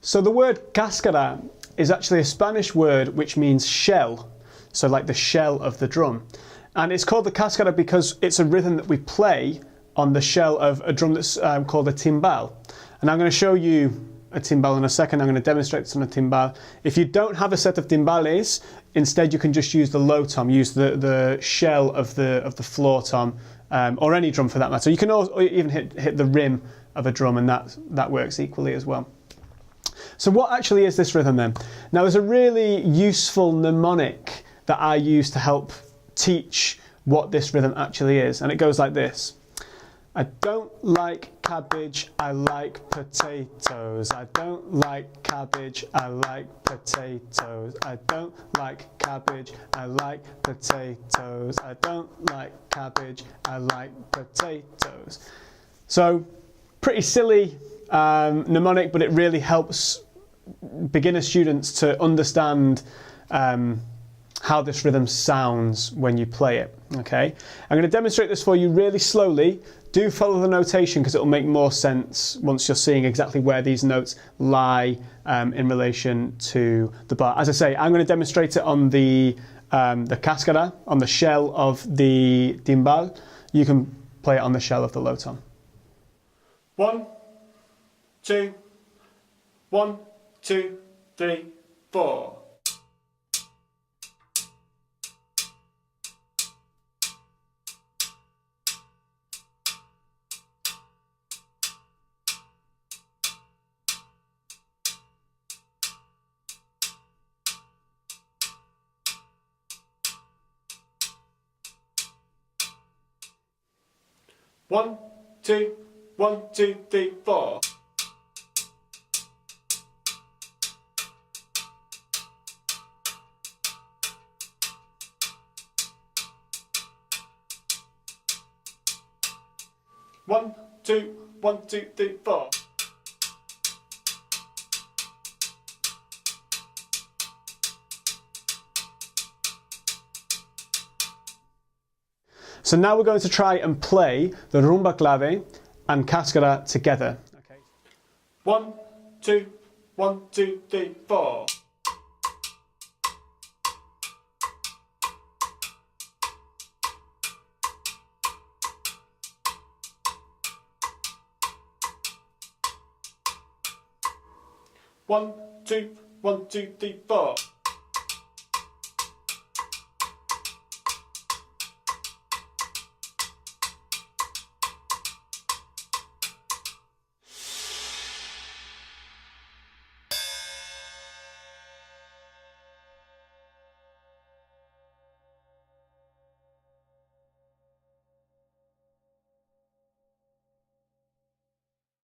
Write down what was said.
So the word cascara is actually a Spanish word which means shell, so like the shell of the drum. And it's called the cascara because it's a rhythm that we play on the shell of a drum that's called a timbal. And I'm going to show you a timbal in a second. I'm going to demonstrate this on a timbal. If you don't have a set of timbales, instead you can just use the low tom, use the shell of the floor tom, or any drum for that matter. You can also even hit the rim of a drum, and that works equally as well. So what actually is this rhythm then? Now there's a really useful mnemonic that I use to help teach what this rhythm actually is, and it goes like this. I don't like cabbage, I like potatoes. I don't like cabbage, I like potatoes. I don't like cabbage, I like potatoes. I don't like cabbage, I like potatoes. So pretty silly mnemonic, but it really helps beginner students to understand how this rhythm sounds when you play it. Okay, I'm going to demonstrate this for you really slowly. Do follow the notation because it will make more sense once you're seeing exactly where these notes lie in relation to the bar. As I say, I'm going to demonstrate it on the cascara, on the shell of the timbal. You can play it on the shell of the low tom. 1, 2, 1, 2, 3, 4. One, two, 1, 2, 3, 4. One, two, 1, 2, 3, 4. So now we're going to try and play the rumba clave and cascara together. Okay. 1, 2, 1, 2, 3, 4. One, two, 1, 2, 3, 4.